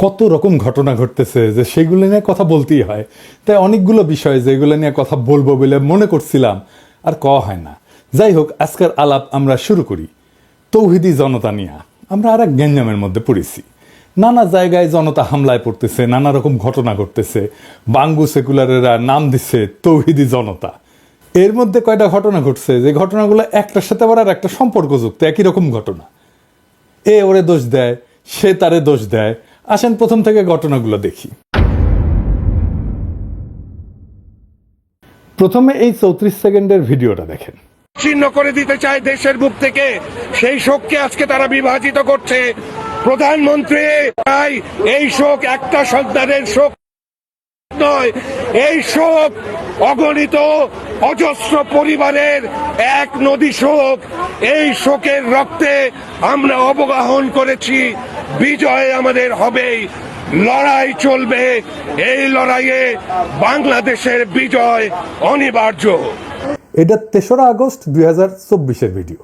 কত রকম ঘটনা ঘটতেছে যে সেগুলো নিয়ে কথা বলতেই হয়। তাই অনেকগুলো বিষয় যেগুলো নিয়ে কথা বলবো বলে মনে করছিলাম আর কওয়া হয় না। যাই হোক, আজকের আলাপ আমরা শুরু করি তৌহিদি জনতা নিয়ে। আমরা আর এক গ্যাঞ্জামের মধ্যে পড়েছি। নানা জায়গায় জনতা হামলায় পড়তেছে, নানা রকম ঘটনা ঘটতেছে। বাঙ্গু সেকুলারেরা নাম দিচ্ছে তৌহিদি জনতা। এর মধ্যে কয়টা ঘটনা ঘটছে যে ঘটনাগুলো একটার সাথে আবার আর একটা সম্পর্কযুক্ত, একই রকম ঘটনা। এ ওরে দোষ দেয়, সে তারে দোষ দেয়। আসেন প্রথম থেকে ঘটনাগুলো দেখি। প্রথমে এই 34 সেকেন্ডের ভিডিওটা দেখেন। ছিন্ন করে দিতে চায় দেশের বুক থেকে, সেই শোককে আজকে তারা বিভাজিত করছে। প্রধানমন্ত্রী তাই এই শোক একটা সন্তানের শোক নয়, এই শোক অগণিত অজস্র পরিবারের এক নদী শোক। এই শোকের রক্তে আমরা অবগাহন করেছি, বিজয় আমাদের হবেই, লড়াই চলবে। এই লড়াইয়ে বাংলাদেশের বিজয় অনিবার্য। এটা 3রা আগস্ট 2024-এর ভিডিও।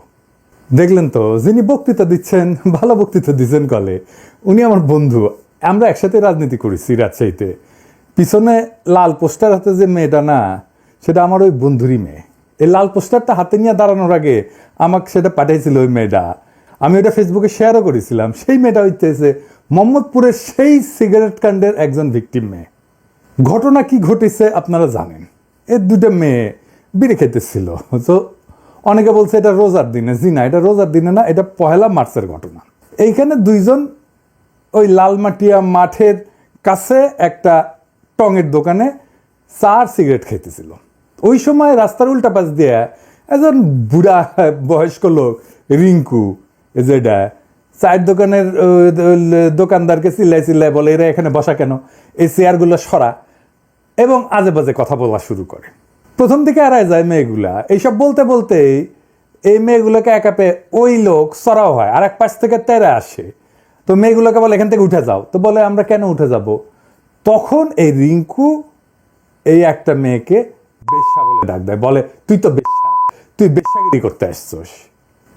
দেখলেন তো, যিনি বক্তৃতা দিচ্ছেন, ভালো বক্তৃতা দিচ্ছেন কলে, উনি আমার বন্ধু। আমরা একসাথে রাজনীতি করেছি রাজশাহীতে। পিছনে লাল পোস্টার হাতে যে মেয়েটা না, সেটা আমার ওই বন্ধুরই মেয়ে। এই লাল পোস্টারটা হাতে নিয়ে দাঁড়ানোর আগে আমাকে সেটা পাঠিয়েছিল ওই মেয়েটা। আমি ওটা ফেসবুকে শেয়ারও করেছিলাম। সেই মেয়েটা হইতেছে মোহাম্মদপুরের সেই সিগারেট কাণ্ডের একজন ভিকটিম মেয়ে। ঘটনা কি ঘটেছে আপনারা জানেন। এর দুটো মেয়ে বিড়ি খেতেছিল। তো অনেকে বলছে এটা রোজার দিনে। জি না, এটা রোজার দিনে না, এটা 1 মার্চের ঘটনা। এইখানে দুইজন ওই লালমাটিয়া মাঠের কাছে একটা টঙের দোকানে চার সিগারেট খেতেছিল। ওই সময় রাস্তার উল্টা পাশ দিয়ে একজন বুড়া বয়স্ক লোক রিঙ্কু, যেটা চায়ের দোকানের দোকানদারকে চিল্লাই বলে, এরা এখানে বসা কেন, এই চেয়ারগুলো সরা, এবং আজে বাজে কথা বলা শুরু করে। প্রথম দিকে এড়ায় যায় মেয়েগুলা। এইসব বলতে বলতেই এই মেয়েগুলোকে একা পেয়ে ওই লোক সরাও হয়, আর এক পাশ থেকে তেরে আসে। তো মেয়েগুলোকে বলে এখান থেকে উঠে যাও। তো বলে আমরা কেন উঠে যাব? তখন এই রিঙ্কু এই একটা মেয়েকে বেশ্যা বলে ডাক দেয়, বলে তুই তো বেশ্যা, তুই বেশ্যাগিরি করতে আসছস।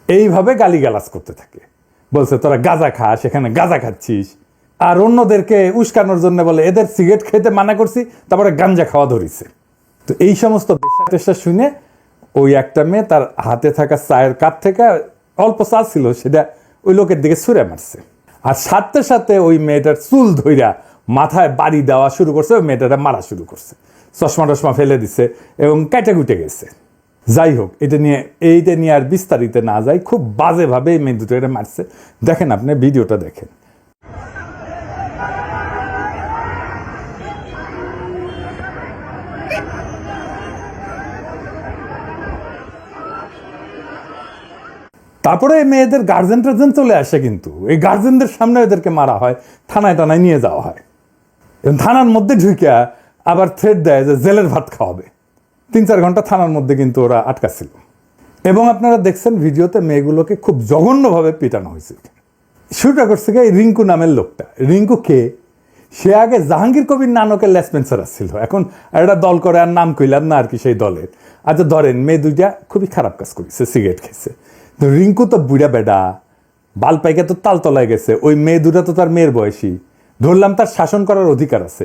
এইভাবে গালিগালাজ করতে থাকে। বলছে তোরা গাঁজা খা, সেখানে গাঁজা খাচ্ছিস। আর অন্যদেরকে উস্কানোর জন্য বলে এদের সিগারেট খেতে মানা করছি, তারপরে গাঞ্জা খাওয়া ধরিছে। তো এই সমস্ত বেশ্যা টেশ্যা শুনে ওই একটা মেয়ে তার হাতে থাকা চায়ের কাপ থেকে অল্প চা ছিল, সেটা ওই লোকের দিকে ছুঁড়ে মারছে। আর সাথে সাথে ওই মেয়েটার চুল ধইরা মাথায় বাড়ি দেওয়া শুরু করছে, ওই মেয়েটারা মারা শুরু করছে। চশমা টশমা ফেলে দিছে এবং কাটা কুটে গেছে। যাই হোক, এইটা নিয়ে আর বিস্তারিত না যাই, খুব বাজেভাবে এই মেয়ে দুটো এটা মারছে। দেখেন, আপনি ভিডিওটা দেখেন। তারপরে মেয়েদের গার্জেন টার্জেন চলে আসে, কিন্তু এই গার্জেনদের সামনে এদেরকে মারা হয়, থানায় টানায় নিয়ে যাওয়া হয়। এবং থানার মধ্যে ঢুকিয়া আবার থ্রেট দেয় যে জেলের ভাত খাওয়াবে। 3-4 ঘন্টা থানার মধ্যে কিন্তু ওরা আটকা ছিল। এবং আপনারা দেখছেন ভিডিওতে মেয়েগুলোকে খুব জঘন্যভাবে পিটানো হয়েছে। শুরুটা করছে এই রিঙ্কু নামের লোকটা। রিঙ্কু কে? সে আগে জাহাঙ্গীর কবির নানকের লেসপেন্সার ছিল, এখন একটা দল করে, আর নাম কইলাম না আর কি সেই দলের। আচ্ছা ধরেন, মেয়ে দুইটা খুবই খারাপ কাজ করেছে, সিগারেট খেয়েছে। রিঙ্কু তো বুড়া বেডা, বাল পাইকে তো তালতলায় গেছে। ওই মেয়ে দুটা তো তার মেয়ের বয়সী। ধরলাম তার শাসন করার অধিকার আছে।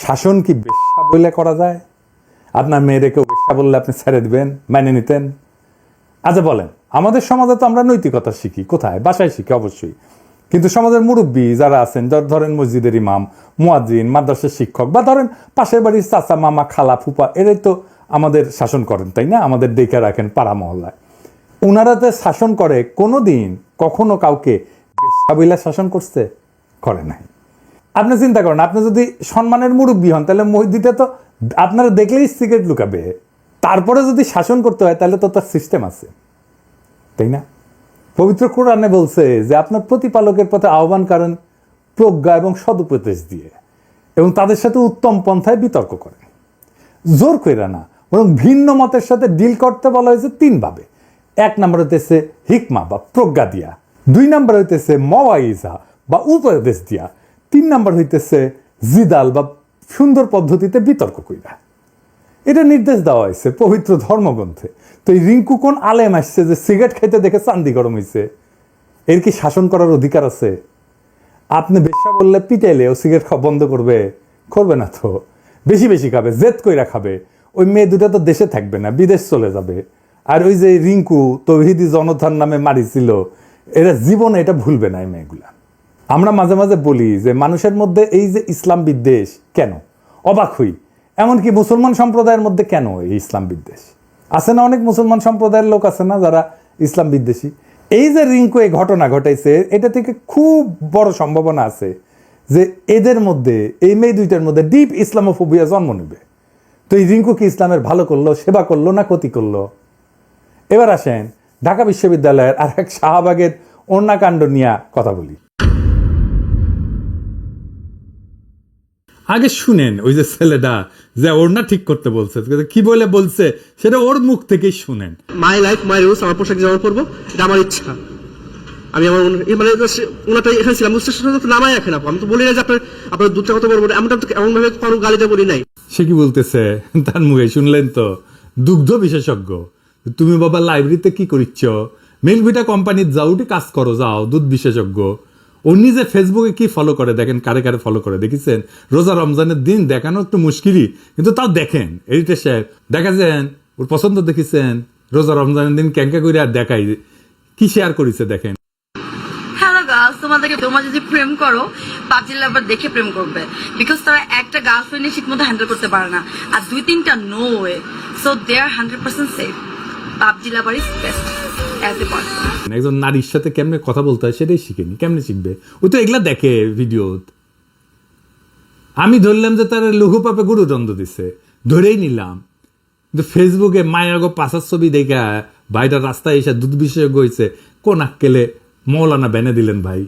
শাসন কি বেশ্যা বলে করা যায়? আপনার মেয়েরে কেউ বেশ্যা বললে আপনি ছেড়ে দিবেন, মেনে নিতেন? আচ্ছা বলেন, আমাদের সমাজে তো আমরা নৈতিকতা শিখি কোথায়? বাসায় শিখি অবশ্যই। কিন্তু সমাজের মুরব্বী যারা আছেন, ধরেন মসজিদের ইমাম, মুয়াজ্জিন, মাদ্রাসার শিক্ষক, বা ধরেন পাশের বাড়ির চাচা, মামা, খালা, ফুপা, এরাই তো আমাদের শাসন করেন, তাই না? আমাদের দেখে রাখেন পাড়া মহল্লায়। ওনারা যে শাসন করে, কোনোদিন কখনো কাউকে বেশ্যা বইলা শাসন করছে? করে নাই। আপনি চিন্তা করেন, আপনি যদি সম্মানের মুরব্বী হন, তাহলে মসজিদে তো আপনারা দেখলেই সিগারেট লুকাবে। তারপরে যদি শাসন করতে হয়, তাহলে তো তার সিস্টেম আছে, তাই না? পবিত্র কোরআনে বলছে যে আপনার প্রতিপালকের পথে আহ্বান করেন প্রজ্ঞা এবং সদুপদেশ দিয়ে, এবং তাদের সাথে উত্তম পন্থায় বিতর্ক করেন। জোর কইরা না, বরং ভিন্ন মতের সাথে ডিল করতে বলা হয়েছে 3 ভাবে। 1 নম্বর হইতেছে হিকমা বা প্রজ্ঞা দিয়া, 2 নম্বর হইতেছে মওয়াইজা বা উপদেশ দিয়া, 3 নম্বর হইতেছে জিদাল বা সুন্দর পদ্ধতিতে বিতর্ক কইরা। এটা নির্দেশ দেওয়া হয়েছে পবিত্র ধর্মগ্রন্থে। তো এই রিঙ্কু কোন আলেম আসছে যে সিগারেট খাইতে দেখে চান্দি গরম হয়েছে? এর কি শাসন করার অধিকার আছে? আপনি বেশ্যা নেশা বললে পিটাইলে ও সিগারেট খাওয়া বন্ধ করবে? করবে না তো, বেশি বেশি খাবে, জেদ কইরা খাবে। ওই মেয়ে দুটা তো দেশে থাকবে না, বিদেশ চলে যাবে। আর ওই যে রিঙ্কু তৌহিদি জনতার নামে মারিছিল, এরা জীবনে এটা ভুলবে না এই মেয়েগুলা। আমরা মাঝে মাঝে বলি যে মানুষের মধ্যে এই যে ইসলাম বিদ্বেষ কেন, অবাক হই। এমনকি মুসলমান সম্প্রদায়ের মধ্যে কেন এই ইসলাম বিদ্বেষ আছে না? অনেক মুসলমান সম্প্রদায়ের লোক আছে না যারা ইসলাম বিদ্বেষী। এই যে রিঙ্কু এই ঘটনা ঘটাইছে, এটা থেকে খুব বড় সম্ভাবনা আছে যে এদের মধ্যে, এই মেয়ে দুইটার মধ্যে ডিপ ইসলামোফোবিয়া জন্ম নেবে। তো এই রিঙ্কু কি ইসলামের ভালো করলো, সেবা করলো না ক্ষতি করলো? এবার আসেন ঢাকা বিশ্ববিদ্যালয়ের আর এক শাহবাগের অন্যাকাণ্ড নিয়ে কথা বলি। আগে শুনেন ওই যে ছেলেটা যে ওড়না ঠিক করতে বলছে, কি বলে বলছে সেটা ওর মুখ থেকেই শুনেন। মাই লাইফ মাই রুলস, আমার পোশাক যেমন পরবো এটা আমার ইচ্ছা। আমি আমার মানে ওনাটা এখানে ছিলাম, নামাই রাখেন আপু। আমি তো বলি না যে আপনার দুধটা কত বড়, আমরা তো এমন ভাবে কোনো গালিতে বলি নাই। সে কি বলতেছে তার মুখে শুনলেন তো, দুগ্ধ বিশেষজ্ঞ। তুমি বাবা লাইব্রেরিতে কি করিচ্ছ? মিল্কভিটা কোম্পানির যাও, উঠে কাজ করো, যাও, দুধ বিশেষজ্ঞ। ও নিজে ফেসবুকে কি ফলো করে দেখেন, কারে কারে ফলো করে দেখেছেন? রোজা রমজানের দিন দেখানো একটু মুশকিলই, কিন্তু তাও দেখেন। এডিটর সাহেব দেখাছেন, ওর পছন্দ দেখেছেন? রোজা রমজানের দিন ক্যাঙ্কা করে আর দেখাই কি শেয়ার করেছে দেখেন। হ্যালো গার্লস, তোমরা যদি প্রেম করো, পাবজি লাভার দেখে প্রেম করবে, বিকজ তারা একটা গার্লফ্রেন্ডে ঠিক মতো হ্যান্ডেল করতে পারে না, আর 2-3টা no way, so they are 100% সেফ। PUBG lover is best as a person. একজন নারীর সাথে কেমনে কথা বলতে হয় সেটাই শিখেনি, কেমনে শিখবে? ও তো এগুলা দেখে ভিডিও। আমি ধরলাম যে তার লঘু পাপে গুরুদণ্ড দিছে, ধরেই নিলাম। কিন্তু ফেসবুকে মায়াগো পাশার ছবি দেখা ভাইটা রাস্তায় এসে দুধ বিশেষজ্ঞ হয়েছে, কোন আক্কেলে মৌলানা বেনে দিলেন ভাই।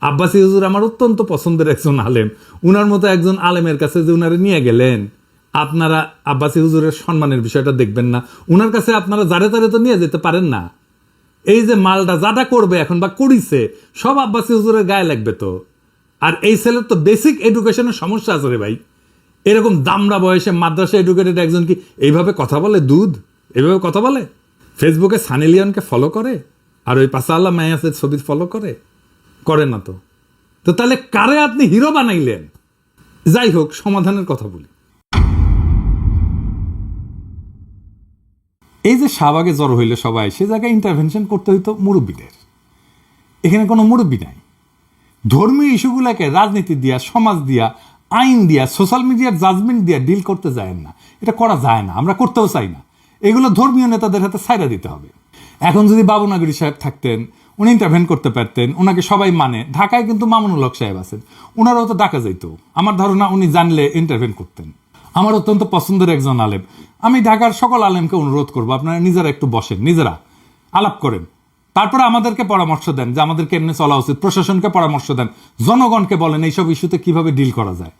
আব্বাসী হুজুর আমার অত্যন্ত পছন্দের একজন আলেম, উনার মতো একজন আলেমের কাছে যে উনারে নিয়ে গেলেন, আপনারা আব্বাসী হুজুরের সম্মানের বিষয়টা দেখবেন না? উনার কাছে আপনারা যারে তারে তো নিয়ে যেতে পারেন না। এই যে মালটা যাটা করবে এখন বা করিছে, সব আব্বাসী হুজুরের গায়ে লাগবে তো। আর এই ছেলের তো বেসিক এডুকেশনের সমস্যা আছে রে ভাই। এরকম দামড়া বয়সে মাদ্রাসা এডুকেটেড একজন কি এইভাবে কথা বলে? দুধ এইভাবে কথা বলে? ফেসবুকে সানি লিওনকে ফলো করে আর ওই পাশাল্লাহ মায়াসের ছবি ফলো করে না তো। তো তাহলে কারে আপনি হিরো বানাইলেন? যাই হোক, সমাধানের কথা বলি। এই যে শাহবাগে জড়ো হইলে সবাই, সে জায়গায় ইন্টারভেনশন করতে হইতো মুরব্বীদের। এখানে কোনো মুরব্বী নাই। ধর্মীয় ইস্যুগুলোকে রাজনীতি দিয়া, সমাজ দিয়া, আইন দিয়া, সোশ্যাল মিডিয়ার জাজমেন্ট দিয়া ডিল করতে যায় না। এটা করা যায় না, আমরা করতেও চাই না। এগুলো ধর্মীয় নেতাদের হাতে ছাইড়া দিতে হবে। এখন যদি বাবুনগরী সাহেব থাকতেন, উনি ইন্টারভেন করতে পারতেন, ওনাকে সবাই মানে। ঢাকায় কিন্তু মামুনুল হক সাহেব আছেন, ওনারাও তো ডাকা যাইত। আমার ধারণা উনি জানলে ইন্টারভেন করতেন। আমার অত্যন্ত পছন্দের একজন আলেম। আমি ঢাকার সকল আলেমকে অনুরোধ করবো, আপনারা নিজেরা একটু বসেন, নিজেরা আলাপ করেন, তারপরে আমাদেরকে পরামর্শ দেন যে আমাদের কেমনে চলা উচিত। প্রশাসনকে পরামর্শ দেন, জনগণকে বলেন এইসব ইস্যুতে কিভাবে ডিল করা যায়।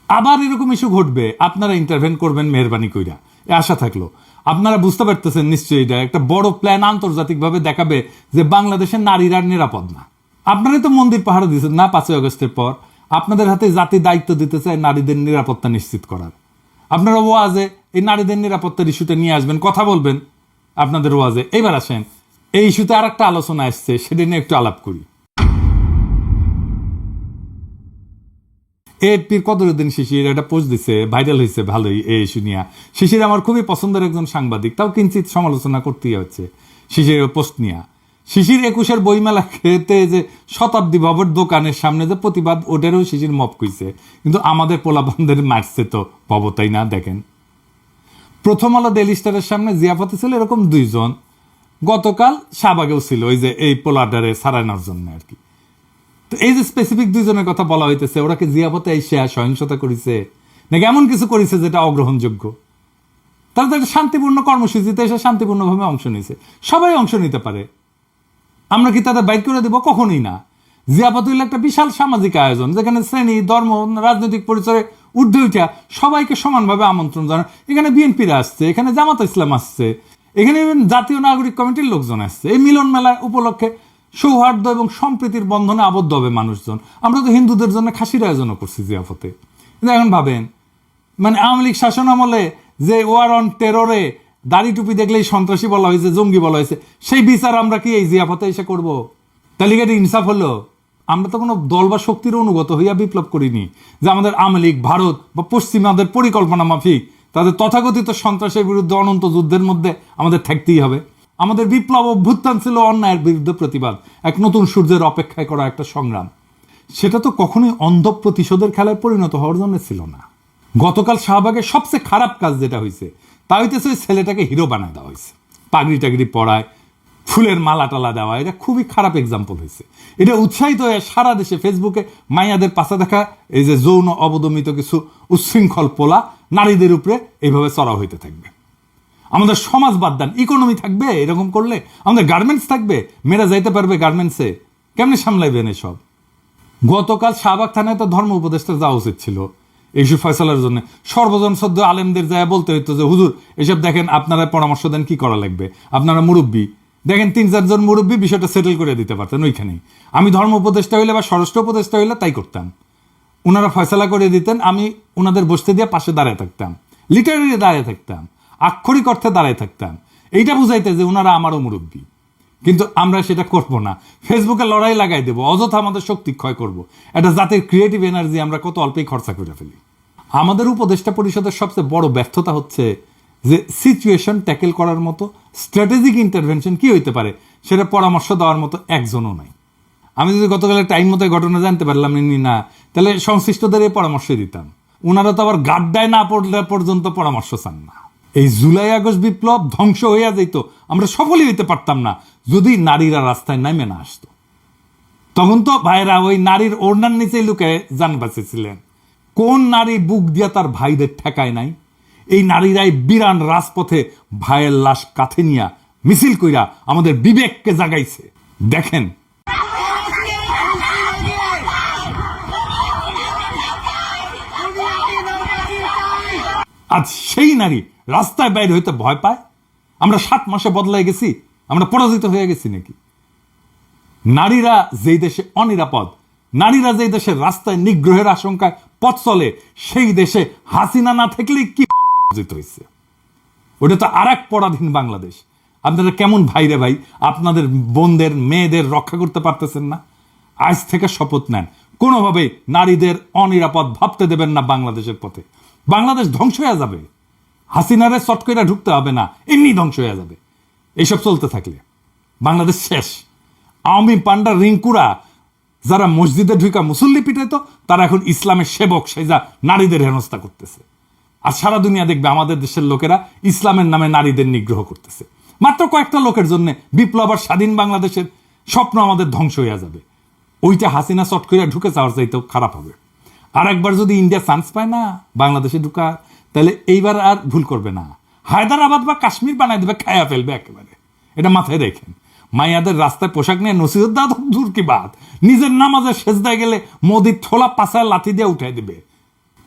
আবার এরকম ইস্যু ঘটবে, আপনারা ইন্টারভেন করবেন মেহরবানি কইরা, এ আশা থাকলো। আপনারা বুঝতে পারতেছেন নিশ্চয়ই এটা একটা বড় প্ল্যান, আন্তর্জাতিকভাবে দেখাবে যে বাংলাদেশের নারীরা নিরাপদ না। আপনারাই তো মন্দির পাহারা দিয়েছেন না 5ই আগস্টের পর? আপনাদের হাতে জাতি দায়িত্ব দিতে চায় নারীদের নিরাপত্তা নিশ্চিত করার। আপনারা ওয়াজে এই নারীদের নিরাপত্তার ইস্যুটা নিয়ে আসবেন, কথা বলবেন আপনাদের ওয়াজে। এইবার আসেন এই ইস্যুতে আর একটা আলোচনা আসছে, সেটা নিয়ে একটু আলাপ করি। এপির কদরুদ্দিন শিশির একটা পোস্ট দিছে, ভাইরাল হয়েছে ভালোই এই ইস্যু নিয়ে। শিশির আমার খুবই পছন্দের একজন সাংবাদিক, তাও কিঞ্চিত সমালোচনা করতেই হচ্ছে শিশিরের পোস্ট নিয়ে। শিশির 21-এর বইমেলা খেতে যে শতাব্দী ভবন দোকানের সামনে যে প্রতিবাদ, ওটারও শিশির মপ কইছে, কিন্তু আমাদের পোলাপানদের মারছে তো ভবতাই না। দেখেন, প্রথম আলো ডেইলি স্টারের সামনে জিয়াফতে ছিল এরকম 2 জন, গতকাল শাহবাগেও ছিল ওই যে এই পোলাডারে সারানোর জন্য আর কি। তো এই যে স্পেসিফিক 2 জনের কথা বলা হইতেছে, ওরা কি জিয়াফতে এসে সহিংসতা করেছে নাকি এমন কিছু করেছে যেটা অগ্রহণযোগ্য? তারা তো একটা শান্তিপূর্ণ কর্মসূচিতে এসে শান্তিপূর্ণভাবে অংশ নিয়েছে, সবাই অংশ নিতে পারে। আমরা কি তাদের বাইক করে দেবো? কখনোই না। জিয়াফত হইল একটা বিশাল সামাজিক আয়োজন, যেখানে শ্রেণী, ধর্ম, রাজনৈতিক পরিচয়ে ঊর্ধ্বে উঠা সবাইকে সমানভাবে আমন্ত্রণ জানায়। এখানে বিএনপিরা আসছে, এখানে জামাত ইসলাম আসছে, এখানে জাতীয় নাগরিক কমিটির লোকজন আসছে। এই মিলন মেলা উপলক্ষে সৌহার্দ্য এবং সম্প্রীতির বন্ধনে আবদ্ধ হবে মানুষজন। আমরা তো হিন্দুদের জন্য খাসির আয়োজনও করছি জিয়াফতে। কিন্তু এখন ভাবেন, মানে আওয়ামী লীগ শাসন আমলে যে ওয়ার অন টেররে দাড়ি টুপি দেখলেই সন্ত্রাসী বলা হয়েছে, জঙ্গি বলা হয়েছে, সেই বিচার আমরা কি এই জিয়াফতে এসে করবো? তাহলে এটা ইনসাফ হলো? আমরা তো কোনো দল বা শক্তির অনুগত হইয়া বিপ্লব করিনি যে আমাদের আওয়ামী লীগ, ভারত বা পশ্চিমাদের পরিকল্পনা মাফিক তাদের তথাকথিত সন্ত্রাসের বিরুদ্ধে অনন্ত যুদ্ধের মধ্যে আমাদের থাকতেই হবে। আমাদের বিপ্লব অভ্যুত্থান ছিল অন্যায়ের বিরুদ্ধে প্রতিবাদ, এক নতুন সূর্যের অপেক্ষায় করা একটা সংগ্রাম। সেটা তো কখনোই অন্ধ প্রতিশোধের খেলায় পরিণত হওয়ার জন্য ছিল না। গতকাল শাহবাগের সবচেয়ে খারাপ কাজ যেটা হয়েছে তা হইতেছে ওই ছেলেটাকে হিরো বানায় দেওয়া হয়েছে, পাগড়ি টাগড়ি পরায়, ফুলের মালা টালা দেওয়া, এটা খুবই খারাপ এক্সাম্পল হয়েছে। এটা উৎসাহিত হয়ে সারা দেশে ফেসবুকে মাইয়াদের পাশে দেখা এই যে যৌন অবদমিত কিছু উচ্ছৃঙ্খল পোলা নারীদের উপরে এইভাবে চড়া হইতে থাকবে। আমাদের সমাজ বাদ দেন, ইকোনমি থাকবে এরকম করলে, আমাদের গার্মেন্টস থাকবে, মেয়েরা যাইতে পারবে গার্মেন্টসে, কেমনি সামলাইবেন এসব? গতকাল শাহবাগ থানায় তো ধর্ম উপদেষ্টা যাওয়া উচিত ছিল এইসব ফয়সালার জন্য। সর্বজন সদ্য আলেমদের যায় বলতে হইতো যে হুজুর এসব দেখেন, আপনারা পরামর্শ দেন কি করা লাগবে, আপনারা মুরব্বী দেখেন, 3-4 জন মুরব্বী বিষয়টা সেটেল করে দিতে পারতেন ওইখানেই। আমি ধর্ম উপদেষ্টা হইলে বা স্বরাষ্ট্র উপদেষ্টা হইলে তাই করতাম, ওনারা ফয়সালা করে দিতেন, আমি ওনাদের বসতে দিয়ে পাশে দাঁড়ায় থাকতাম, লিটারারি দাঁড়ায় থাকতাম, আক্ষরিক অর্থে দাঁড়ায় থাকতাম, এইটা বুঝাইতে যে ওনারা আমারও মুরব্বী। কিন্তু আমরা সেটা করবো না, ফেসবুকে লড়াই লাগাই দেবো, অযথা আমাদের শক্তি ক্ষয় করবো। একটা জাতির ক্রিয়েটিভ এনার্জি আমরা কত অল্পেই খরচা করে ফেলি। আমাদের উপদেষ্টা পরিষদের সবচেয়ে বড় ব্যর্থতা হচ্ছে যে সিচুয়েশন ট্যাকেল করার মতো স্ট্র্যাটেজিক ইন্টারভেনশন কি হইতে পারে সেটা পরামর্শ দেওয়ার মতো একজনও নাই। আমি যদি গতকাল টাইম মতো ঘটনা জানতে পারলাম না, তাহলে সংশ্লিষ্টদের এই পরামর্শ দিতাম। ওনারা তো আবার গাড্ডায় না পড়লে পর্যন্ত পরামর্শ চান না। এই জুলাই আগস্ট বিপ্লব ধ্বংস হইয়া যেত, আমরা সফলই হইতে পারতাম না যদি নারীরা রাস্তায় নামে না আসতো। তখন তো ভাইরা ওই নারীর ওড়নার নিচে লুকে যান বাঁচেছিলেন। কোন নারী বুক দিয়া তার ভাইদের ঠেকায় নাই? এই নারীরাই বিরান রাজপথে ভাইয়ের লাশ কাঁধে নিয়া মিছিল কইরা আমাদের বিবেককে জাগাইছে। দেখেন আজ সেই নারী রাস্তায় বাইরে হইতে ভয় পায়। আমরা 7 মাসে বদলাই গেছি, আমরা পরাজিত হয়ে গেছি নাকি? নারীরা যেই দেশে অনিরাপদ, নারীরা যেই দেশে রাস্তায় নিগ্রহের আশঙ্কায় পথ চলে, সেই দেশে হাসিনা না থাকলেই কি অর্জিত হয়েছে? ওটা তো আর এক পরাধীন বাংলাদেশ। আপনারা কেমন ভাই রে ভাই, আপনাদের বোনদের মেয়েদের রক্ষা করতে পারতেছেন না? আজ থেকে শপথ নেন, কোনোভাবেই নারীদের অনিরাপদ ভাবতে দেবেন না বাংলাদেশের পথে। বাংলাদেশ ধ্বংস হয়ে যাবে, হাসিনারে চট করে ঢুকতে হবে না, এমনি ধ্বংস হয়ে যাবে। এইসব চলতে থাকলে বাংলাদেশ শেষ। আওয়ামী পান্ডা রিঙ্কুরা যারা মসজিদে ঢুকা মুসল্লি পিটাইতো, তারা এখন ইসলামের সেবক সেজা নারীদের হেনস্থা করতেছে। আর সারা দুনিয়া দেখবে আমাদের দেশের লোকেরা ইসলামের নামে নারীদের নিগ্রহ করতেছে। মাত্র কয়েকটা লোকের জন্য বিপ্লব আর স্বাধীন বাংলাদেশের স্বপ্ন আমাদের ধ্বংস হয়ে যাবে। ওইটা হাসিনা চট করে ঢুকে যাওয়ার চাইতেও খারাপ হবে। আর একবার যদি ইন্ডিয়া চান্স পায় না বাংলাদেশে ঢুকা, তাহলে এইবার আর ভুল করবে না, হায়দ্রাবাদ বা কাশ্মীর বানায় দেবে, খায়া ফেলবে একেবারে। এটা মাথায় রেখেন। মাইয়াদের রাস্তায় পোশাক নিয়ে নসিহত দাও দূর কি বাদ, নিজের নামাজে সেজদায় গেলে মোদির ঠোলা পাশায় লাথি দিয়ে উঠাই দেবে।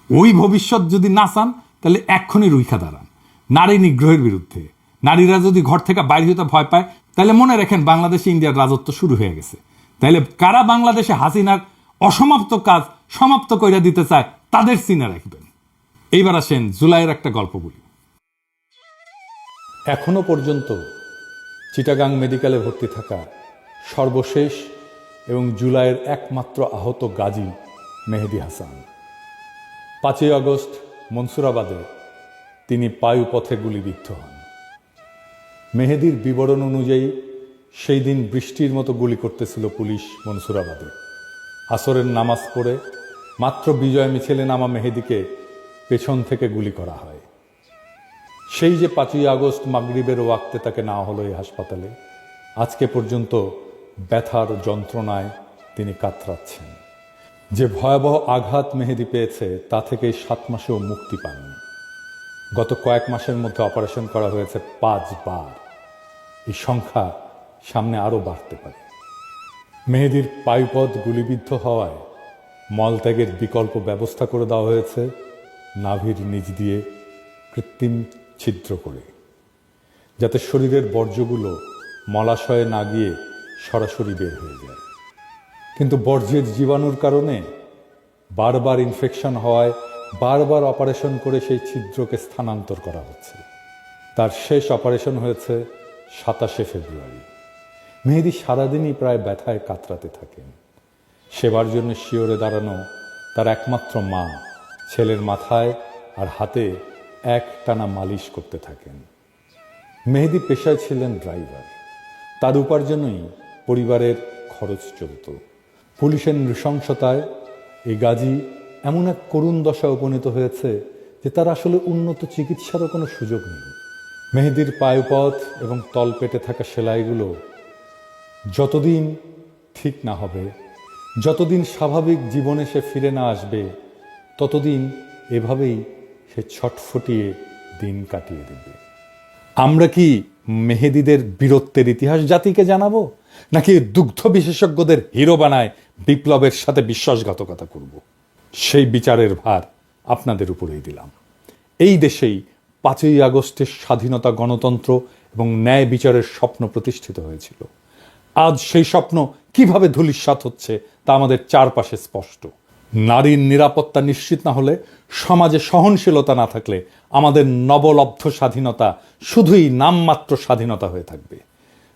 ওই ভবিষ্যৎ যদি না চান তাহলে এক্ষুনি রুইখা দাঁড়ান নারী নিগ্রহের বিরুদ্ধে। নারীরা যদি ঘর থেকে বাইরে হতে ভয় পায়, তাহলে মনে রাখেন বাংলাদেশে ইন্ডিয়ার রাজত্ব শুরু হয়ে গেছে। তাহলে কারা বাংলাদেশে হাসিনার অসমাপ্ত কাজ সমাপ্ত করে দিতে চায় তাদের চিনে রাখবেন। এইবার আসেন জুলাইয়ের একটা গল্প বলি। এখনো পর্যন্ত চিটাগাং মেডিকেলে ভর্তি থাকা সর্বশেষ এবং জুলাইয়ের একমাত্র আহত গাজী মেহেদী হাসান। 5 আগস্ট মনসুরাবাদে তিনি পায়ুপথে গুলিবিদ্ধ হন। মেহেদীর বিবরণ অনুযায়ী সেই দিন বৃষ্টির মতো গুলি করতেছিল পুলিশ মনসুরাবাদে। আসরের নামাজ পড়ে মাত্র বিজয় মিছিলে নামা মেহেদীকে পেছন থেকে গুলি করা হয়। সেই যে 5 আগস্ট মাগরিবের ওয়াক্তে তাকে নেওয়া হলো এই হাসপাতালে, আজকে পর্যন্ত ব্যথার যন্ত্রণায় তিনি কাতরাচ্ছেন। যে ভয়াবহ আঘাত মেহেদী পেয়েছে তা থেকে 7 মাসেও মুক্তি পাননি। গত কয়েক মাসের মধ্যে অপারেশন করা হয়েছে 5 বার। এই সংখ্যা সামনে আরও বাড়তে পারে। মেহেদীর পায়ুপথ গুলিবিদ্ধ হওয়ায় মলত্যাগের বিকল্প ব্যবস্থা করে দেওয়া হয়েছে নাভির নিচ দিয়ে কৃত্রিম ছিদ্র করে, যাতে শরীরের বর্জ্যগুলো মলাশয়ে না গিয়ে সরাসরি বের হয়ে যায়। কিন্তু বর্জ্যের জীবাণুর কারণে বারবার ইনফেকশন হওয়ায় বারবার অপারেশন করে সেই ছিদ্রকে স্থানান্তর করা হচ্ছে। তার শেষ অপারেশন হয়েছে 27 ফেব্রুয়ারি। মেহেদী সারাদিনই প্রায় ব্যথায় কাতরাতে থাকেন। সেবার জন্য শিওরে দাঁড়ানো তার একমাত্র মা ছেলের মাথায় আর হাতে এক টানা মালিশ করতে থাকেন। মেহেদী পেশায় ছিলেন ড্রাইভার, তার উপার্জনেই পরিবারের খরচ চলত। পুলিশের নৃশংসতায় এই গাজী এমন এক করুণ দশা উপনীত হয়েছে যে তার আসলে উন্নত চিকিৎসারও কোনো সুযোগ নেই। মেহেদীর পায়ুপথ এবং তলপেটে থাকা সেলাইগুলো যতদিন ঠিক না হবে, যতদিন স্বাভাবিক জীবনে সে ফিরে না আসবে, ততদিন এভাবেই সে ছটফটিয়ে দিন কাটিয়ে দেবে। আমরা কি মেহেদীদের বীরত্বের ইতিহাস জাতিকে জানাবো, নাকি দুগ্ধ বিশেষজ্ঞদের হিরো বানায় বিপ্লবের সাথে বিশ্বাসঘাতকতা করব? সেই বিচারের ভার আপনাদের উপরেই দিলাম। এই দেশেই 5ই আগস্টের স্বাধীনতা, গণতন্ত্র এবং ন্যায় বিচারের স্বপ্ন প্রতিষ্ঠিত হয়েছিল। আজ সেই স্বপ্ন কিভাবে ধূলিসাৎ হচ্ছে তা আমাদের চারপাশে স্পষ্ট। নারীর নিরাপত্তা নিশ্চিত না হলে, সমাজে সহনশীলতা না থাকলে আমাদের নবলব্ধ স্বাধীনতা শুধুই নামমাত্র স্বাধীনতা হয়ে থাকবে।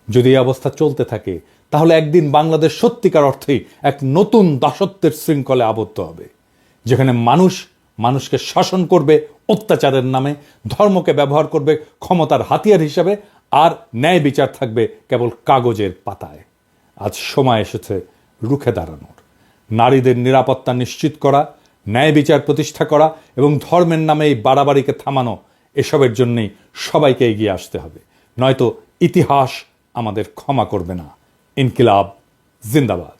যদি এই অবস্থা চলতে থাকে, তাহলে একদিন বাংলাদেশ সত্যিকার অর্থেই এক নতুন দাসত্বের শৃঙ্খলে আবদ্ধ হবে, যেখানে মানুষ মানুষকে শাসন করবে অত্যাচারের নামে, ধর্মকে ব্যবহার করবে ক্ষমতার হাতিয়ার হিসেবে, আর ন্যায় বিচার থাকবে কেবল কাগজের পাতায়। আজ সময় এসেছে রুখে দাঁড়ানোর। নারীদের নিরাপত্তা নিশ্চিত করা, ন্যায় বিচার প্রতিষ্ঠা করা এবং ধর্মের নামে এই বাড়াবাড়িকে থামানো, এসবের জন্যই সবাইকে এগিয়ে আসতে হবে, নয়তো ইতিহাস আমাদের ক্ষমা করবে না। ইনকিলাব জিন্দাবাদ।